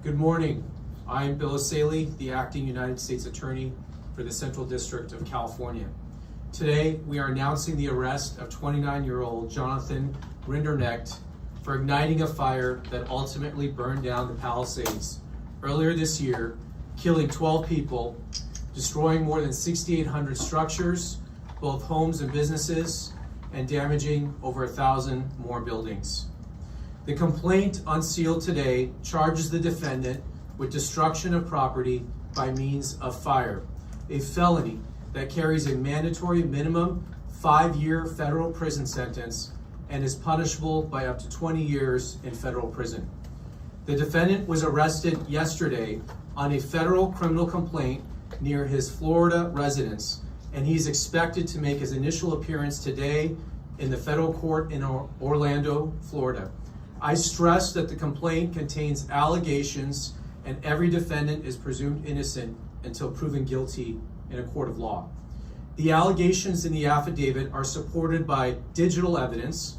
Good morning. I am Palisades, the acting United States Attorney for the Central District of California. Today, we are announcing the arrest of 29-year-old Jonathan Rinderknecht for igniting a fire that ultimately burned down the Palisades earlier this year, killing 12 people, destroying more than 6,800 structures, both homes and businesses, and damaging over 1,000 more buildings. The complaint unsealed today charges the defendant with destruction of property by means of fire, a felony that carries a mandatory minimum 5-year federal prison sentence and is punishable by up to 20 years in federal prison. The defendant was arrested yesterday on a federal criminal complaint near his Florida residence, and he's expected to make his initial appearance today in the federal court in Orlando, Florida. I stress that the complaint contains allegations and every defendant is presumed innocent until proven guilty in a court of law. The allegations in the affidavit are supported by digital evidence,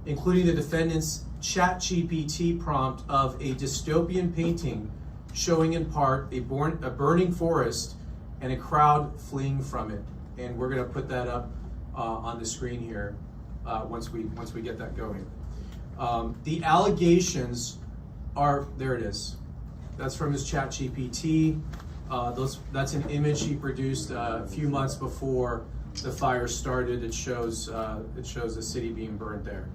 including the defendant's ChatGPT prompt of a dystopian painting showing in part a burning forest and a crowd fleeing from it. And we're going to put that up on the screen here once we get that going. The allegations are, there it is. That's from his ChatGPT. That's an image he produced a few months before the fire started. It shows the city being burned there.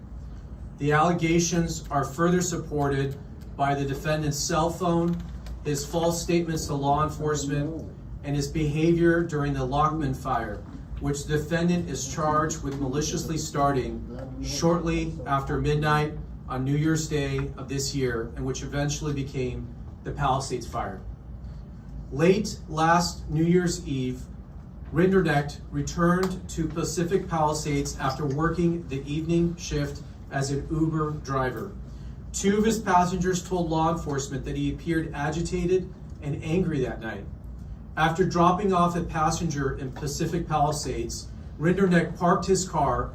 The allegations are further supported by the defendant's cell phone, his false statements to law enforcement, and his behavior during the Lockman fire, which the defendant is charged with maliciously starting shortly after midnight on New Year's Day of this year, and which eventually became the Palisades Fire. Late last New Year's Eve, Rinderknecht returned to Pacific Palisades after working the evening shift as an Uber driver. 2 of his passengers told law enforcement that he appeared agitated and angry that night. After dropping off a passenger in Pacific Palisades, Rinderknecht parked his car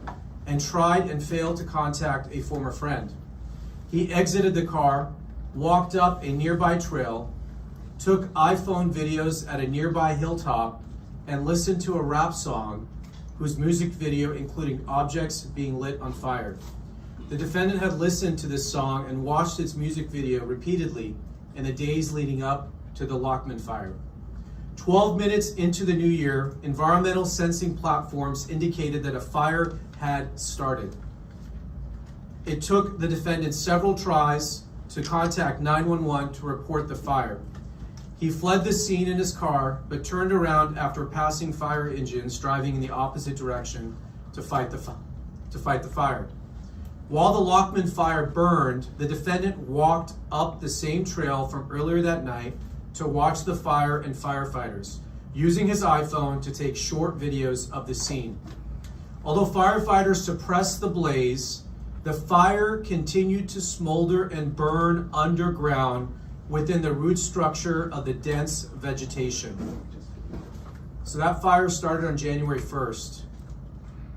and tried and failed to contact a former friend. He exited the car, walked up a nearby trail, took iPhone videos at a nearby hilltop, and listened to a rap song whose music video including objects being lit on fire. The defendant had listened to this song and watched its music video repeatedly in the days leading up to the Lockman fire. 12 minutes into the new year, environmental sensing platforms indicated that a fire had started. It took the defendant several tries to contact 911 to report the fire. He fled the scene in his car, but turned around after passing fire engines driving in the opposite direction to fight the fire. While the Lockman fire burned, the defendant walked up the same trail from earlier that night to watch the fire and firefighters, using his iPhone to take short videos of the scene. Although firefighters suppressed the blaze, the fire continued to smolder and burn underground within the root structure of the dense vegetation. So that fire started on January 1st,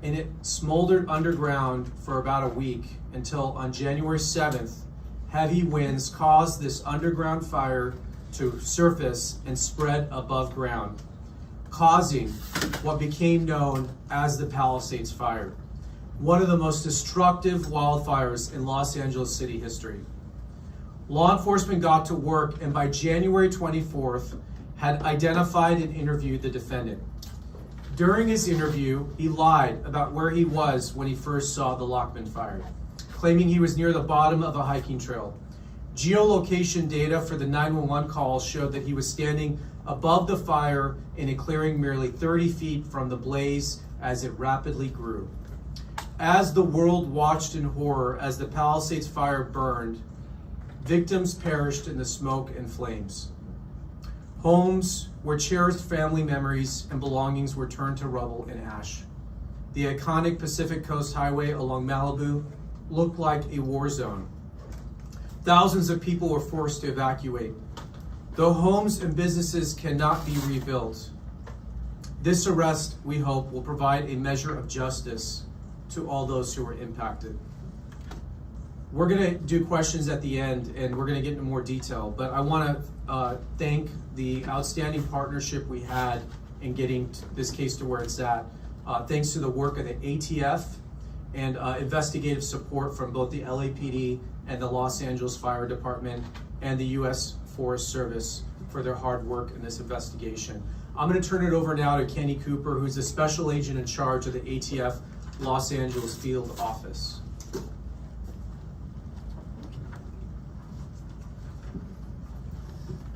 and it smoldered underground for about a week until on January 7th, heavy winds caused this underground fire to surface and spread above ground, causing what became known as the Palisades Fire, one of the most destructive wildfires in Los Angeles city history. Law enforcement got to work and by January 24th had identified and interviewed the defendant. During his interview, he lied about where he was when he first saw the Lockman fire, claiming he was near the bottom of a hiking trail. Geolocation data for the 911 calls showed that he was standing above the fire in a clearing merely 30 feet from the blaze as it rapidly grew. As the world watched in horror as the Palisades fire burned, victims perished in the smoke and flames. Homes where cherished family memories and belongings were turned to rubble and ash. The iconic Pacific Coast Highway along Malibu looked like a war zone. Thousands of people were forced to evacuate. Though homes and businesses cannot be rebuilt, this arrest, we hope, will provide a measure of justice to all those who were impacted. We're gonna do questions at the end, and we're gonna get into more detail, but I wanna thank the outstanding partnership we had in getting this case to where it's at. Thanks to the work of the ATF and investigative support from both the LAPD and the Los Angeles Fire Department and the U.S. Forest Service for their hard work in this investigation. I'm gonna turn it over now to Kenny Cooper, who's the special agent in charge of the ATF Los Angeles Field Office.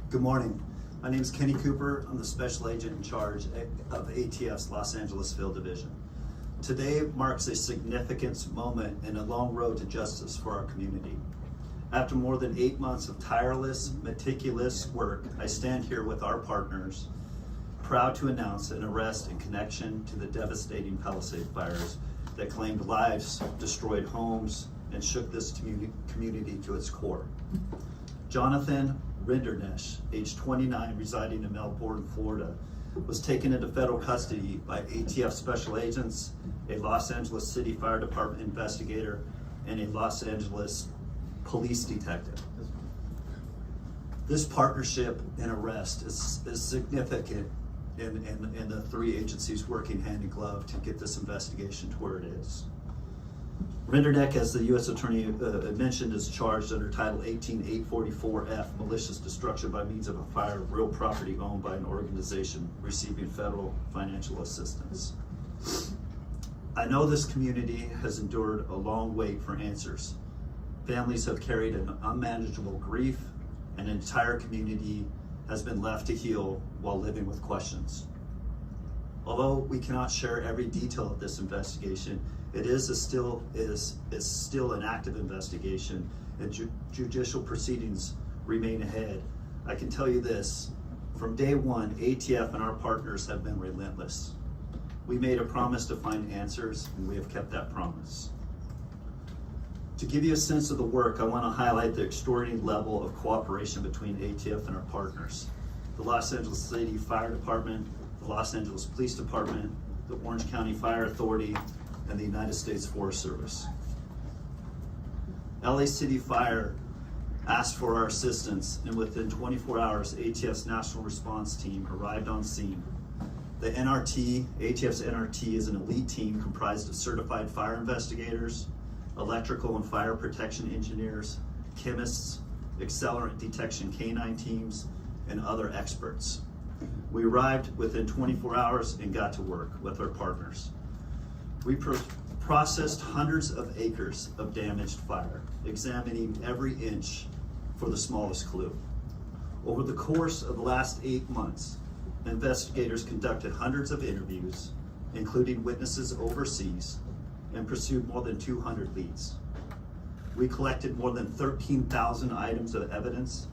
Good morning. My name is Kenny Cooper. I'm the special agent in charge of ATF's Los Angeles Field Division. Today marks a significant moment in a long road to justice for our community. After more than 8 months of tireless, meticulous work, I stand here with our partners, proud to announce an arrest in connection to the devastating Palisades fires that claimed lives, destroyed homes, and shook this community to its core. Jonathan Rinderknecht, age 29, residing in Melbourne, Florida, was taken into federal custody by ATF special agents, a Los Angeles City Fire Department investigator, and a Los Angeles police detective. This partnership and arrest is significant in the three agencies working hand in glove to get this investigation to where it is. Rinderknecht, as the U.S. Attorney mentioned, is charged under Title 18-844F, malicious destruction by means of a fire of real property owned by an organization receiving federal financial assistance. I know this community has endured a long wait for answers. Families have carried an unmanageable grief, and an entire community has been left to heal while living with questions. Although we cannot share every detail of this investigation, it is still an active investigation, and judicial proceedings remain ahead. I can tell you this, from day one, ATF and our partners have been relentless. We made a promise to find answers, and we have kept that promise. To give you a sense of the work, I want to highlight the extraordinary level of cooperation between ATF and our partners. The Los Angeles City Fire Department, the Los Angeles Police Department, the Orange County Fire Authority, and the United States Forest Service. LA City Fire asked for our assistance, and within 24 hours, ATF's National Response Team arrived on scene. The NRT, ATF's NRT, is an elite team comprised of certified fire investigators, electrical and fire protection engineers, chemists, accelerant detection canine teams, and other experts. We arrived within 24 hours and got to work with our partners. We processed hundreds of acres of damaged fire, examining every inch for the smallest clue. Over the course of the last 8 months, investigators conducted hundreds of interviews, including witnesses overseas, and pursued more than 200 leads. We collected more than 13,000 items of evidence,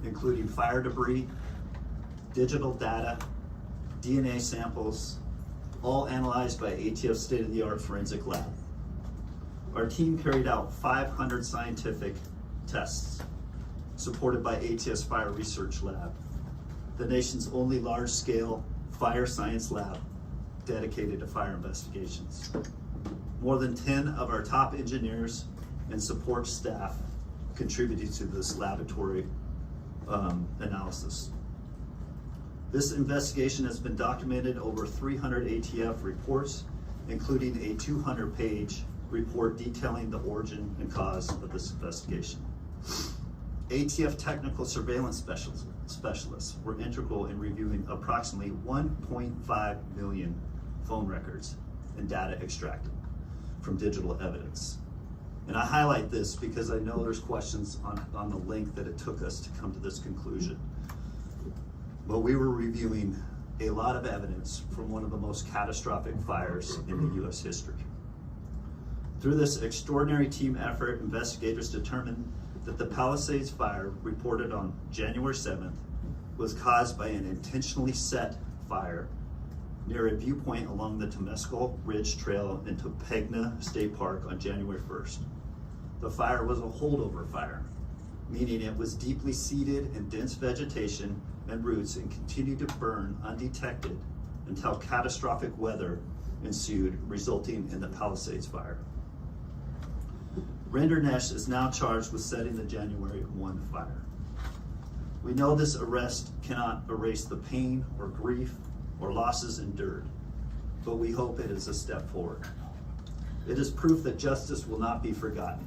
including fire debris, digital data, DNA samples, all analyzed by ATF's state-of-the-art forensic lab. Our team carried out 500 scientific tests, supported by ATF's Fire Research Lab, the nation's only large-scale fire science lab dedicated to fire investigations. More than 10 of our top engineers and support staff contributed to this laboratory analysis. This investigation has been documented over 300 ATF reports, including a 200-page report detailing the origin and cause of this investigation. ATF technical surveillance specialists were integral in reviewing approximately 1.5 million phone records and data extracted from digital evidence. And I highlight this because I know there's questions on the length that it took us to come to this conclusion. But we were reviewing a lot of evidence from one of the most catastrophic fires in the U.S. history. Through this extraordinary team effort, investigators determined that the Palisades Fire, reported on January 7th, was caused by an intentionally set fire near a viewpoint along the Temescal Ridge Trail in Topanga State Park on January 1st. The fire was a holdover fire, meaning it was deeply seated in dense vegetation and roots and continued to burn undetected until catastrophic weather ensued, resulting in the Palisades Fire. Rinderknecht is now charged with setting the January 1 fire. We know this arrest cannot erase the pain or grief or losses endured, but we hope it is a step forward. It is proof that justice will not be forgotten,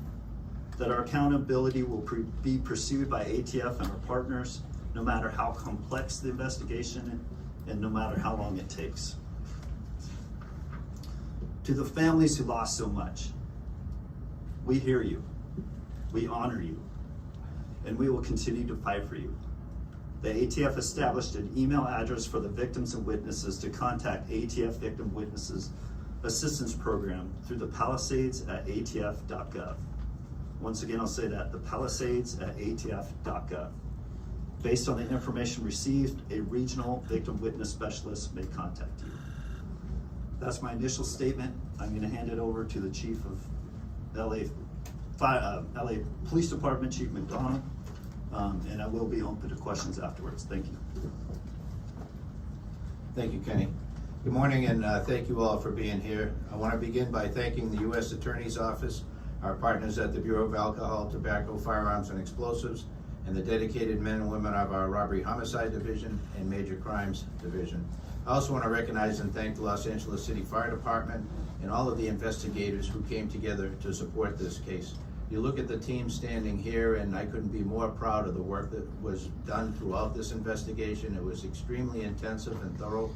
that our accountability will be pursued by ATF and our partners, no matter how complex the investigation and no matter how long it takes. To the families who lost so much, we hear you, we honor you, and we will continue to fight for you. The ATF established an email address for the victims and witnesses to contact ATF Victim Witnesses Assistance Program through the Palisades at atf.gov. Once again, I'll say that, the Palisades at atf.gov. Based on the information received, a regional victim witness specialist may contact you. That's my initial statement. I'm going to hand it over to the Chief of LA Police Department, Chief McDonald, and I will be open to questions afterwards. Thank you. Thank you, Kenny. Good morning, and thank you all for being here. I want to begin by thanking the U.S. Attorney's Office, our partners at the Bureau of Alcohol, Tobacco, Firearms, and Explosives, and the dedicated men and women of our Robbery Homicide Division and Major Crimes Division. I also want to recognize and thank the Los Angeles City Fire Department and all of the investigators who came together to support this case. You look at the team standing here, and I couldn't be more proud of the work that was done throughout this investigation. It was extremely intensive and thorough,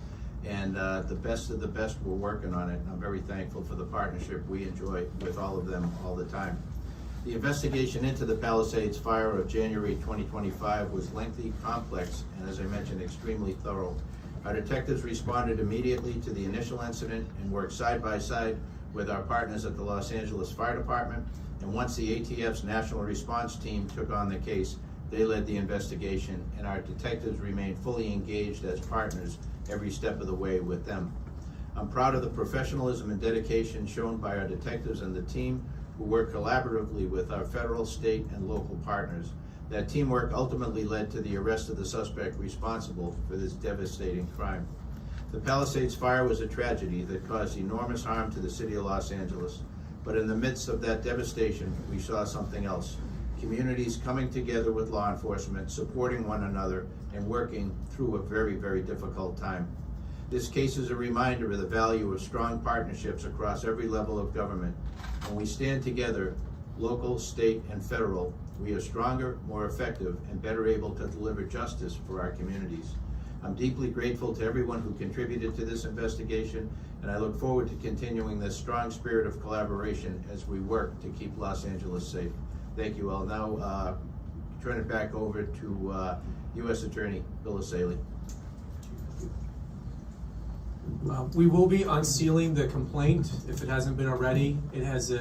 and the best of the best were working on it. And I'm very thankful for the partnership we enjoy with all of them all the time. The investigation into the Palisades Fire of January 2025 was lengthy, complex, and as I mentioned, extremely thorough. Our detectives responded immediately to the initial incident and worked side by side with our partners at the Los Angeles Fire Department. And once the ATF's National Response Team took on the case, they led the investigation, and our detectives remained fully engaged as partners every step of the way with them. I'm proud of the professionalism and dedication shown by our detectives and the team who work collaboratively with our federal, state, and local partners. That teamwork ultimately led to the arrest of the suspect responsible for this devastating crime. The Palisades Fire was a tragedy that caused enormous harm to the city of Los Angeles. But in the midst of that devastation, we saw something else. Communities coming together with law enforcement, supporting one another, and working through a very, very difficult time. This case is a reminder of the value of strong partnerships across every level of government. When we stand together, local, state, and federal, we are stronger, more effective, and better able to deliver justice for our communities. I'm deeply grateful to everyone who contributed to this investigation, and I look forward to continuing this strong spirit of collaboration as we work to keep Los Angeles safe. Thank you. I'll now turn it back over to U.S. Attorney Bill Saley. We will be unsealing the complaint if it hasn't been already. It has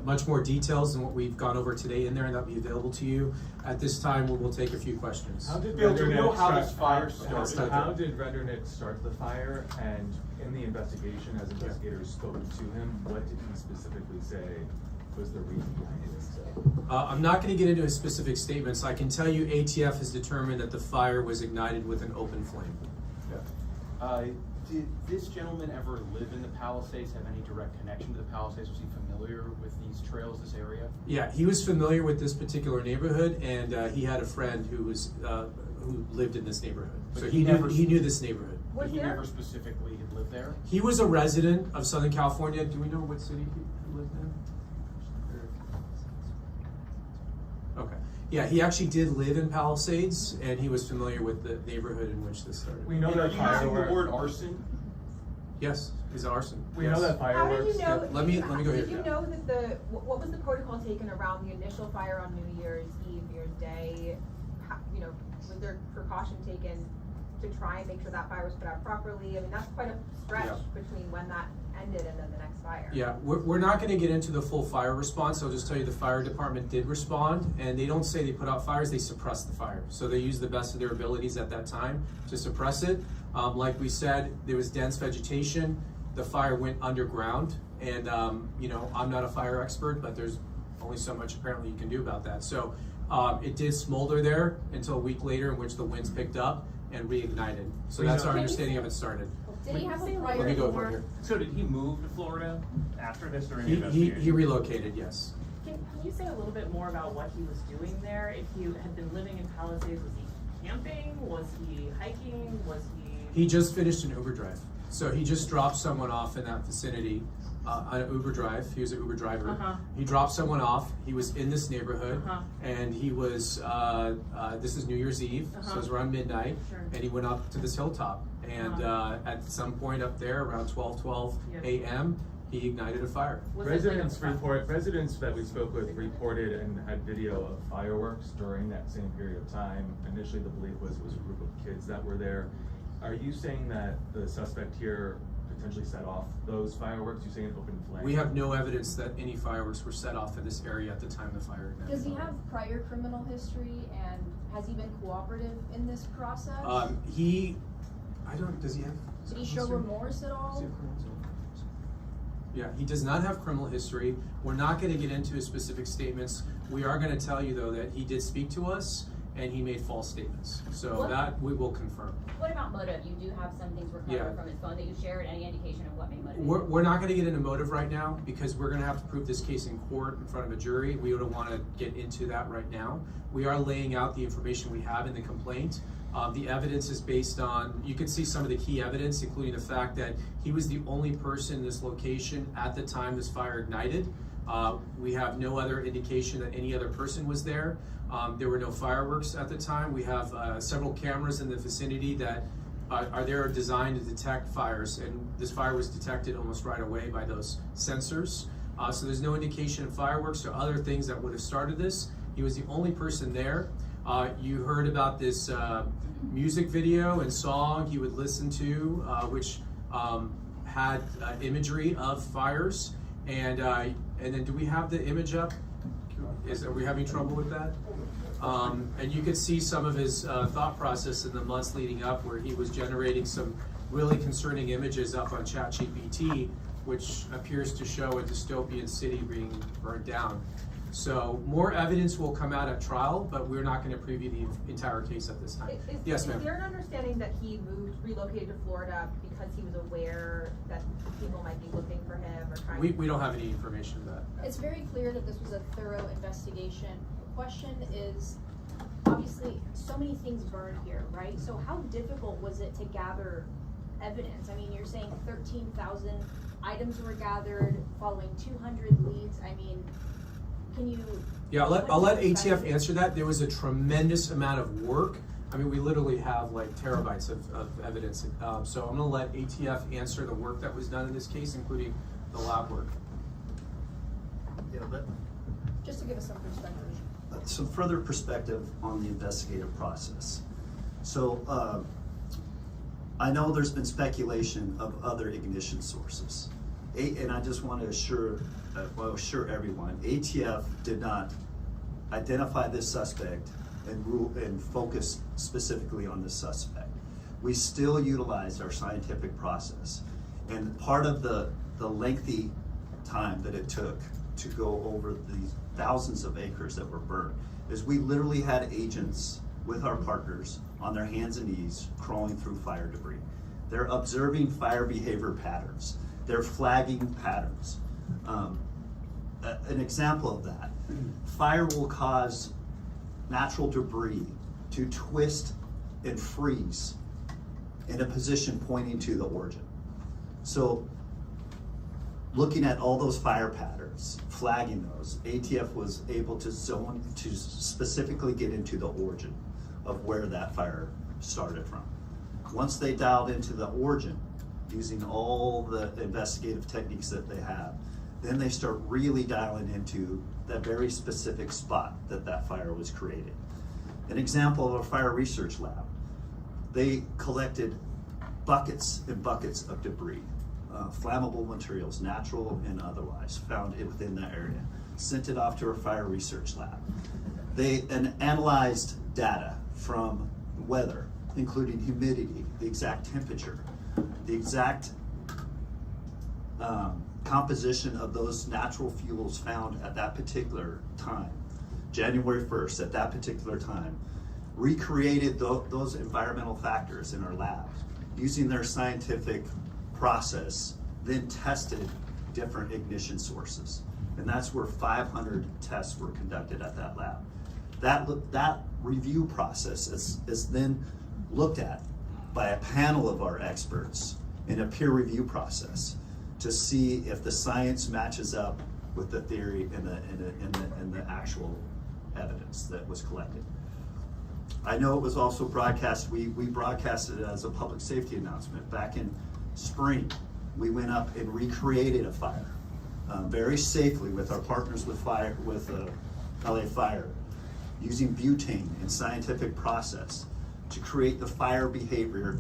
much more details than what we've gone over today in there, and that'll be available to you. At this time, we will take a few questions. How did Bill, do we know Rinderknecht how this start- fire started? How did Rinderknecht start the fire? And in the investigation, as investigators spoke to him, what did he specifically say was the reason behind it? I'm not going to get into his specific statements. I can tell you ATF has determined that the fire was ignited with an open flame. Did this gentleman ever live in the Palisades, have any direct connection to the Palisades? Was he familiar with these trails, this area? Yeah, he was familiar with this particular neighborhood, and he had a friend who was who lived in this neighborhood. But So he never- he knew this neighborhood. But he never specifically had lived there? He was a resident of Southern California. Do we know what city he lived in? Okay. Yeah, he actually did live in Palisades, and he was familiar with the neighborhood in which this started. We know And are that you using the fireworks. word arson? Yes, he's arson. We Yes. know that How did fireworks. you know? Let me go here. Did you know that what was the protocol taken around the initial fire on New Year's Eve, New Year's Day? Was there precaution taken to try and make sure that fire was put out properly? I mean, that's quite a stretch Yeah. between when that ended and then the next fire. Yeah, we're not going to get into the full fire response. I'll just tell you the fire department did respond, and they don't say they put out fires, they suppress the fire. So they use the best of their abilities at that time to suppress it. Like we said, there was dense vegetation. The fire went underground, and I'm not a fire expert, but there's only so much apparently you can do about that. So it did smolder there until a week later, in which the winds picked up and reignited. So We that's know- our understanding of it started. Did he have a Let prior me go over war? here. So did he move to Florida after this during the He investigation? relocated, yes. Can you say a little bit more about what he was doing there? If he had been living in Palisades, was he camping? Was he hiking? Was he? He just finished an Uber drive. So he just dropped someone off in that vicinity on an Uber drive. He was an Uber driver. Uh-huh. He dropped someone off. He was in this neighborhood, Uh-huh. and he was, this is New Year's Eve, so it was around midnight, Sure. and he went up to this hilltop. And at some point up there, around 12 Yeah. a.m., he ignited a fire. Was it like a Residents that we spoke with reported and had video of fireworks during that same period of time. Initially, the belief was it was a group of kids that were there. Are you saying that the suspect here potentially set off those fireworks? You saying open flame? We have no evidence that any fireworks were set off in this area at the time the fire ignited. Does he have prior criminal history, and has he been cooperative in this process? Does he have? Did he show remorse at all? Yeah, he does not have criminal history. We're not going to get into his specific statements. We are going to tell you, though, that he did speak to us and he made false statements. So What? that we will confirm. What about motive? You do have some things recovered Yeah. from his phone that you shared. Any indication of what may motivate? We're not going to get into motive right now because we're going to have to prove this case in court in front of a jury. We don't want to get into that right now. We are laying out the information we have in the complaint. The evidence is based on, you can see some of the key evidence, including the fact that he was the only person in this location at the time this fire ignited. We have no other indication that any other person was there. There were no fireworks at the time. We have several cameras in the vicinity that are there designed to detect fires, and this fire was detected almost right away by those sensors. So there's no indication of fireworks or other things that would have started this. He was the only person there. You heard about this music video and song he would listen to, which had imagery of fires. And then, do we have the image up? Are we having trouble with that? And you could see some of his thought process in the months leading up, where he was generating some really concerning images up on ChatGPT, which appears to show a dystopian city being burned down. So more evidence will come out at trial, but we're not going to preview the entire case at this time. Yes, ma'am. Is there an understanding that he relocated to Florida because he was aware that people might be looking for him or trying? We don't have any information of that. It's very clear that this was a thorough investigation. The question is, obviously, so many things burned here, right? So how difficult was it to gather evidence? I mean, you're saying 13,000 items were gathered following 200 leads. I mean, can you? Yeah, I'll let ATF answer that. There was a tremendous amount of work. I mean, we literally have like terabytes of evidence. So I'm going to let ATF answer the work that was done in this case, including the lab work. Yeah, but Just to give us some perspective. some further perspective on the investigative process. So I know there's been speculation of other ignition sources. And I just want to assure everyone, ATF did not identify this suspect and focus specifically on this suspect. We still utilized our scientific process. And part of the lengthy time that it took to go over the thousands of acres that were burned is we literally had agents with our partners on their hands and knees crawling through fire debris. They're observing fire behavior patterns. They're flagging patterns. An example of that, fire will cause natural debris to twist and freeze in a position pointing to the origin. So looking at all those fire patterns, flagging those, ATF was able to zone to specifically get into the origin of where that fire started from. Once they dialed into the origin, using all the investigative techniques that they have, then they start really dialing into that very specific spot that fire was created. An example of a fire research lab, they collected buckets and buckets of debris, flammable materials, natural and otherwise, found within that area, sent it off to a fire research lab. They analyzed data from weather, including humidity, the exact temperature, the exact composition of those natural fuels found at that particular time, January 1st, at that particular time, recreated those environmental factors in our labs using their scientific process, then tested different ignition sources. And that's where 500 tests were conducted at that lab. That review process is then looked at by a panel of our experts in a peer review process to see if the science matches up with the theory and the actual evidence that was collected. I know it was also broadcast, we broadcasted it as a public safety announcement. Back in spring, we went up and recreated a fire very safely with our partners with LA Fire, using butane and scientific process to create the fire behavior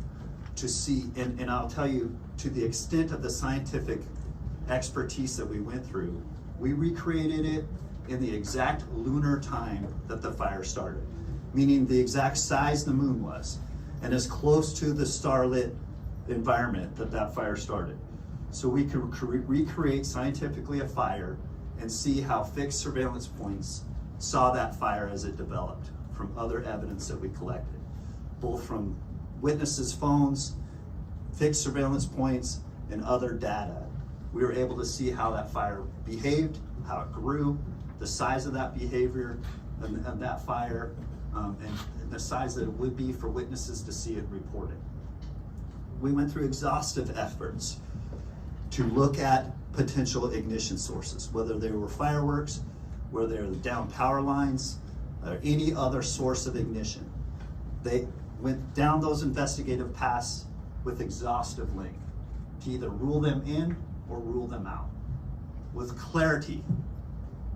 to see, and I'll tell you, to the extent of the scientific expertise that we went through, we recreated it in the exact lunar time that the fire started, meaning the exact size the moon was, and as close to the starlit environment that fire started. So we could recreate scientifically a fire and see how fixed surveillance points saw that fire as it developed from other evidence that we collected, both from witnesses' phones, fixed surveillance points, and other data. We were able to see how that fire behaved, how it grew, the size of that behavior and that fire, and the size that it would be for witnesses to see it reported. We went through exhaustive efforts to look at potential ignition sources, whether they were fireworks, whether they were down power lines, or any other source of ignition. They went down those investigative paths with exhaustive length to either rule them in or rule them out. With clarity,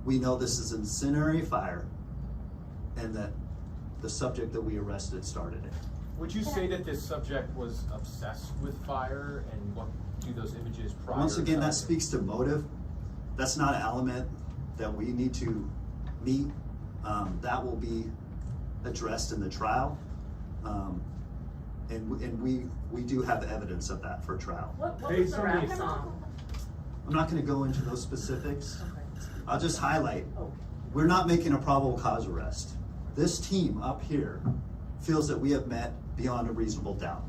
we know this is an incendiary fire and that the subject that we arrested started it. Would you say that this subject was obsessed with fire, and what do those images prior? Once again, that speaks to motive. That's not an element that we need to meet. That will be addressed in the trial. And we do have evidence of that for trial. What was Based the on rap the- song? I'm not gonna go into those specifics. Okay. I'll just highlight, Oh, we're not making a probable cause arrest. This team up here feels that we have met beyond a reasonable doubt.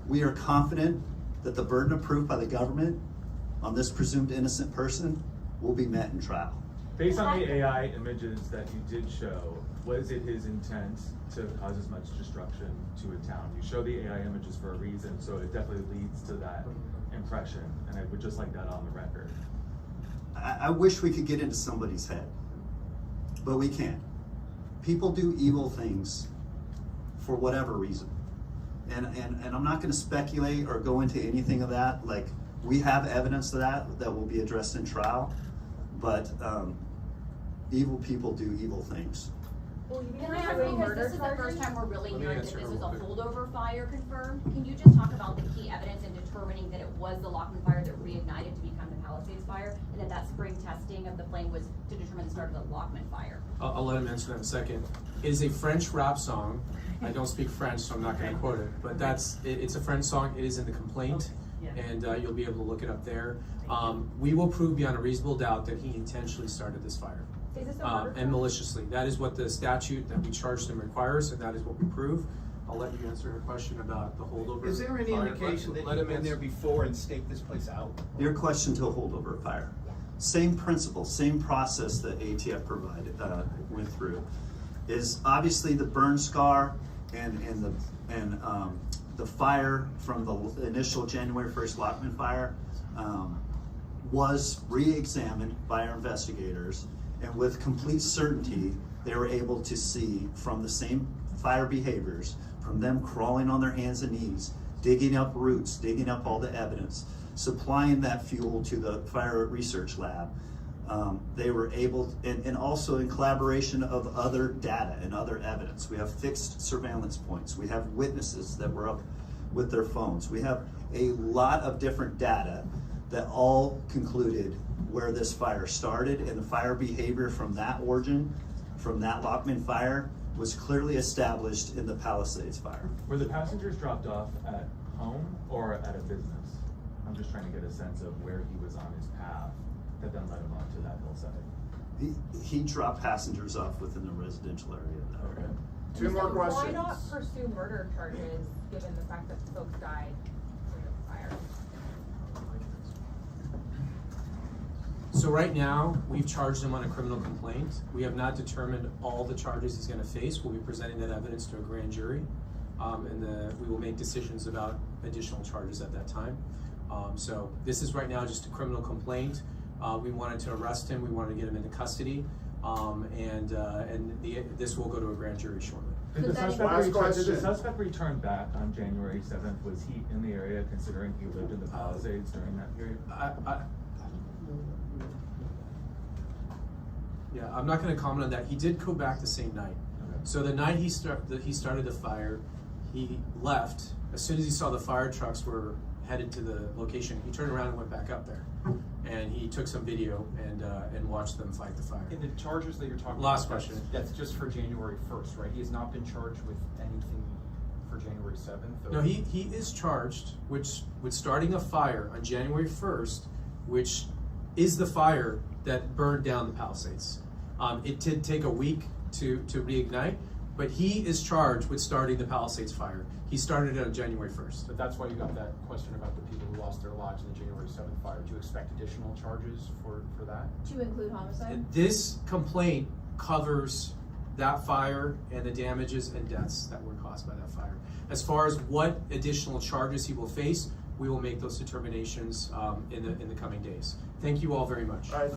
We are confident that the burden of proof by the government on this presumed innocent person will be met in trial. Based on the AI images that you did show, was it his intent to cause as much destruction to a town? You show the AI images for a reason, so it definitely leads to that impression, and I would just like that on the record. I wish we could get into somebody's head, but we can't. People do evil things for whatever reason. And I'm not gonna speculate or go into anything of that. Like, we have evidence of that will be addressed in trial, but evil people do evil things. Well, you Can I mean ask, like because murder this is the charges? first time we're really Let me hearing that answer this her was a real quick. holdover fire confirmed, can you just talk about the key evidence in determining that it was the Lockman fire that reignited to become the Palisades fire, and that that spring testing of the flame was to determine the start of the Lockman fire? I'll let him answer that in a second. It is a French rap song. I don't speak French, so I'm not gonna quote it, but it's a French song. It is in the complaint, Yeah. and you'll be able to look it up there. We will prove beyond a reasonable doubt that he intentionally started this fire. Is this a murder And charge? maliciously. That is what the statute that we charged him requires, and that is what we prove. I'll let you answer her question about the holdover. Is there any fire. indication that Let you've him been there answer. before and staked this place out? Your question to a holdover fire. Same principle, same process that ATF provided, went through, is obviously the burn scar and the fire from the initial January 1st Lockman fire was re-examined by our investigators, and with complete certainty, they were able to see from the same fire behaviors, from them crawling on their hands and knees, digging up roots, digging up all the evidence, supplying that fuel to the fire research lab. They were able, and also in collaboration of other data and other evidence. We have fixed surveillance points. We have witnesses that were up with their phones. We have a lot of different data that all concluded where this fire started, and the fire behavior from that origin, from that Lockman fire, was clearly established in the Palisades fire. Were the passengers dropped off at home or at a business? I'm just trying to get a sense of where he was on his path that then led him onto that hillside. He dropped passengers off within the residential area though. Okay. Two more So Why questions. not pursue murder charges, given the fact that folks died from the fire? So right now, we've charged him on a criminal complaint. We have not determined all the charges he's gonna face. We'll be presenting that evidence to a grand jury. We will make decisions about additional charges at that time. So this is right now just a criminal complaint. We wanted to arrest him, we wanted to get him into custody, this will go to a grand jury shortly. Did the Could that suspect Last return, did the question. suspect return back on January 7th? Was he in the area considering he lived in the Palisades during that period? Yeah, I'm not gonna comment on that. He did go back the same night. Okay. So the night he started the fire, he left. As soon as he saw the fire trucks were headed to the location, he turned around and went back up there. And he took some video and watched them fight the fire. In the charges that you're talking Last about, question. that's just for January 1st, right? He has not been charged with anything for January 7th? Or? No, he is charged with starting a fire on January 1st, which is the fire that burned down the Palisades. It did take a week to reignite, but he is charged with starting the Palisades fire. He started it on January 1st. But that's why you got that question about the people who lost their lives in the January 7th fire. Do you expect additional charges for that? To include homicide? And this complaint covers that fire and the damages and deaths that were caused by that fire. As far as what additional charges he will face, we will make those determinations in the coming days. Thank you all very much. All right.